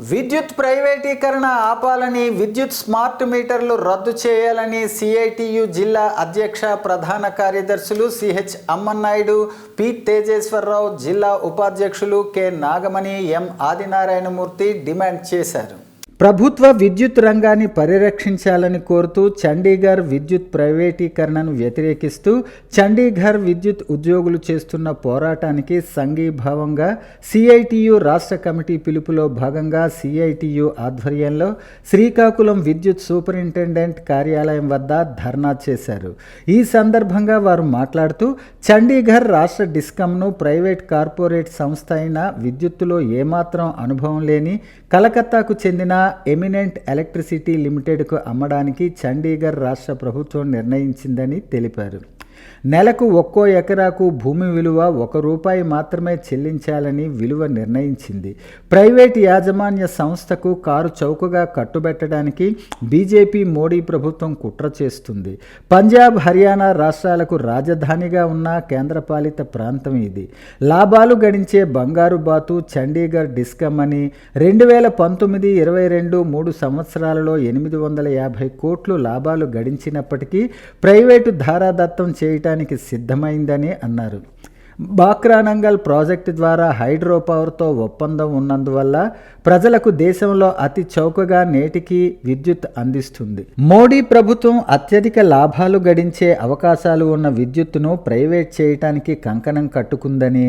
విద్యుత్ ప్రైవేటీకరణ ఆపాలని, విద్యుత్ స్మార్ట్ మీటర్లు రద్దు చేయాలని సిఐటియు జిల్లా అధ్యక్ష ప్రధాన కార్యదర్శులు సిహెచ్ అమ్మన్నాయుడు, పి తేజేశ్వరరావు, జిల్లా ఉపాధ్యక్షులు కె నాగమణి, ఎం ఆదినారాయణమూర్తి డిమాండ్ చేశారు. ప్రభుత్వ విద్యుత్ రంగాన్ని పరిరక్షించాలని కోరుతూ చండీగఢ్ విద్యుత్ ప్రైవేటీకరణను వ్యతిరేకిస్తూ చండీగఢ్ విద్యుత్ ఉద్యోగులు చేస్తున్న పోరాటానికి సంఘీభావంగా సిఐటియు రాష్ట్ర కమిటీ పిలుపులో భాగంగా సిఐటియు ఆధ్వర్యంలో శ్రీకాకుళం విద్యుత్ సూపరింటెండెంట్ కార్యాలయం వద్ద ధర్నా చేశారు. ఈ సందర్భంగా వారు మాట్లాడుతూ చండీగఢ్ రాష్ట్ర డిస్కంను ప్రైవేట్ కార్పొరేట్ సంస్థ అయిన విద్యుత్తులో ఏమాత్రం అనుభవం లేని కలకత్తాకు చెందిన ఎమినెంట్ ఎలక్ట్రిసిటీ లిమిటెడ్కు అమ్మడానికి చండీగఢ్ రాష్ట్ర ప్రభుత్వం నిర్ణయించిందని తెలిపారు. నెలకు ఒక్కో ఎకరాకు భూమి విలువ ₹1 మాత్రమే చెల్లించాలని విలువ నిర్ణయించింది. ప్రైవేట్ యాజమాన్య సంస్థకు కారు చౌకగా కట్టుబెట్టడానికి బీజేపీ మోడీ ప్రభుత్వం కుట్ర చేస్తుంది. పంజాబ్, హర్యానా రాష్ట్రాలకు రాజధానిగా ఉన్న కేంద్రపాలిత ప్రాంతం ఇది. లాభాలు గడించే బంగారు బాతు చండీగఢ్ డిస్కమ్ అని 2019-22 3 సంవత్సరాలలో 850 కోట్లు లాభాలు గడించినప్పటికీ ప్రైవేటు ధారాదత్తం చేయటానికి సిద్ధమైందని అన్నారు. బాక్రానంగల్ ప్రాజెక్టు ద్వారా హైడ్రో పవర్తో ఒప్పందం ఉన్నందువల్ల ప్రజలకు దేశంలో అతి చౌకగా నేటికి విద్యుత్ అందిస్తుంది. మోడీ ప్రభుత్వం అత్యధిక లాభాలు గడించే అవకాశాలు ఉన్న విద్యుత్తును ప్రైవేట్ చేయటానికి కంకణం కట్టుకుందని,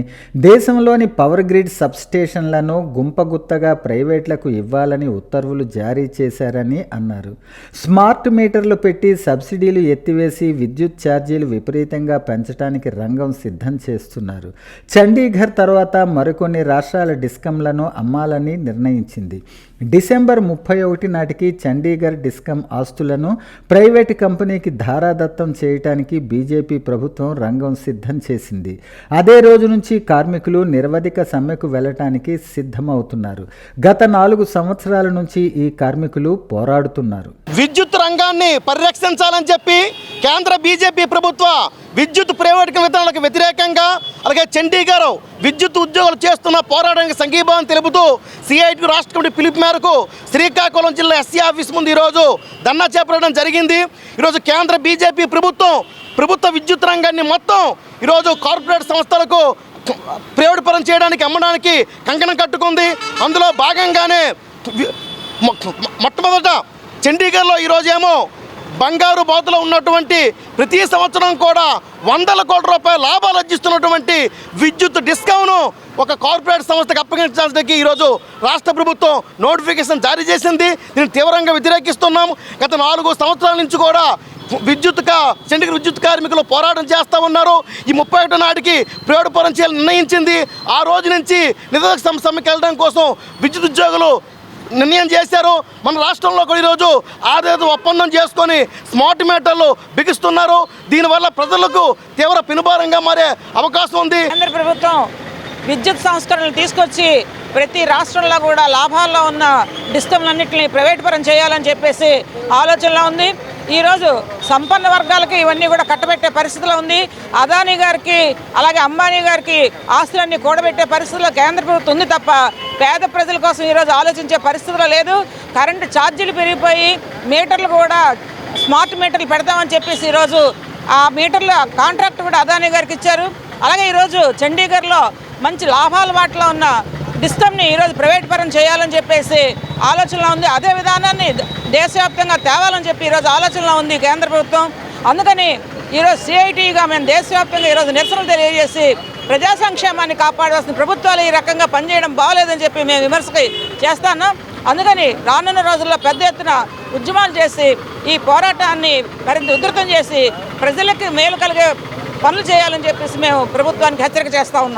దేశంలోని పవర్ గ్రిడ్ సబ్స్టేషన్లను గుంపగుత్తగా ప్రైవేట్లకు ఇవ్వాలని ఉత్తర్వులు జారీ చేశారని అన్నారు. స్మార్ట్ మీటర్లు పెట్టి సబ్సిడీలు ఎత్తివేసి విద్యుత్ ఛార్జీలు విపరీతంగా పెంచడానికి రంగం సిద్ధం చేస్తున్నారు. చండీగఢ్ తర్వాత మరికొన్ని రాష్ట్రాల డిస్కంలను అమ్మాలని నిర్ణయించింది. డిసెంబర్ 31 నాటికి చండీగఢ్ డిస్కమ్ ఆస్తులను ప్రైవేటు కంపెనీకి ధారాదత్తం చేయడానికి బీజేపీ ప్రభుత్వం రంగం సిద్ధం చేసింది. అదే రోజు నుంచి కార్మికులు నిరవధిక సమ్మెకు వెళ్లటానికి సిద్ధమవుతున్నారు. గత 4 సంవత్సరాల నుంచి ఈ కార్మికులు పోరాడుతున్నారు. విద్యుత్ రంగాన్ని పరిరక్షించాలని చెప్పి కేంద్ర బీజేపీ ప్రభుత్వ విద్యుత్ ప్రైవేటీకరణకు వ్యతిరేకంగా, అలాగే చండీగఢ్ విద్యుత్ ఉద్యోగులు చేస్తున్న పోరాటానికి సంఘీభావం తెలుపుతూ సిఐటి రాష్ట్ర కమిటీ పిలుపు మేరకు శ్రీకాకుళం జిల్లా ఎస్సీ ఆఫీస్ ముందు ఈరోజు ధర్నా చేపట్టడం జరిగింది. ఈరోజు కేంద్ర బీజేపీ ప్రభుత్వ విద్యుత్ రంగాన్ని మొత్తం ఈరోజు కార్పొరేట్ సంస్థలకు ప్రైవేట్ పరం చేయడానికి, అమ్మడానికి కంకణం కట్టుకుంది. అందులో భాగంగానే మొట్టమొదట చండీగఢ్లో ఈరోజేమో బంగారు బాతులో ఉన్నటువంటి ప్రతి సంవత్సరం కూడా ₹100 కోట్ల లాభాలు ఆర్జిస్తున్నటువంటి విద్యుత్ డిస్కమ్ను ఒక కార్పొరేట్ సంస్థకు అప్పగించడానికి ఈరోజు రాష్ట్ర ప్రభుత్వం నోటిఫికేషన్ జారీ చేసింది. దీన్ని తీవ్రంగా వ్యతిరేకిస్తున్నాము. గత 4 సంవత్సరాల నుంచి కూడా చండీగఢ్ విద్యుత్ కార్మికులు పోరాటం చేస్తూ ఉన్నారు. ఈ 31 నాటికి ప్రైవేట్ పరం చేయాలని నిర్ణయించింది. ఆ రోజు నుంచి నిరసన సమ్మెకి వెళ్ళడం కోసం విద్యుత్ ఉద్యోగులు నిర్ణయం చేశారు. మన రాష్ట్రంలో కూడా ఈరోజు ఆదాయ ఒప్పందం చేసుకొని స్మార్ట్ మీటర్లు బిగిస్తున్నారు. దీనివల్ల ప్రజలకు తీవ్ర పెనుభారంగా మారే అవకాశం ఉంది. కేంద్ర ప్రభుత్వం విద్యుత్ సంస్కరణలు తీసుకొచ్చి ప్రతి రాష్ట్రంలో కూడా లాభాల్లో ఉన్న డిస్కంలన్నింటినీ ప్రైవేట్ పరం చేయాలని చెప్పేసి ఆలోచనలో ఉంది. ఈరోజు సంపన్న వర్గాలకి ఇవన్నీ కూడా కట్టబెట్టే పరిస్థితిలో ఉంది. అదానీ గారికి, అలాగే అంబానీ గారికి ఆస్తులన్నీ కూడబెట్టే పరిస్థితిలో కేంద్ర ప్రభుత్వం ఉంది తప్ప పేద ప్రజల కోసం ఈరోజు ఆలోచించే పరిస్థితిలో లేదు. కరెంటు ఛార్జీలు పెరిగిపోయి మీటర్లు కూడా స్మార్ట్ మీటర్లు పెడతామని చెప్పేసి ఈరోజు ఆ మీటర్ల కాంట్రాక్ట్ కూడా అదానీ గారికి ఇచ్చారు. అలాగే ఈరోజు చండీగఢ్లో మంచి లాభాల వాటిలో ఉన్న డిస్కమ్ని ఈరోజు ప్రైవేట్ పరం చేయాలని చెప్పేసి ఆలోచనలో ఉంది. అదే విధానాన్ని దేశవ్యాప్తంగా తేవాలని చెప్పి ఈరోజు ఆలోచనలో ఉంది కేంద్ర ప్రభుత్వం. అందుకని ఈరోజు సిఐటిగా మేము దేశవ్యాప్తంగా ఈరోజు నిరసనలు తెలియజేసి ప్రజా సంక్షేమాన్ని కాపాడవలసిన ప్రభుత్వాలు ఈ రకంగా పనిచేయడం బాగోలేదని చెప్పి మేము విమర్శకి చేస్తున్నాం. అందుకని రానున్న రోజుల్లో పెద్ద ఎత్తున ఉద్యమాలు చేసి ఈ పోరాటాన్ని మరింత ఉధృతం చేసి ప్రజలకి మేలు కలిగే పనులు చేయాలని చెప్పేసి మేము ప్రభుత్వానికి హెచ్చరిక చేస్తూ ఉన్నాం.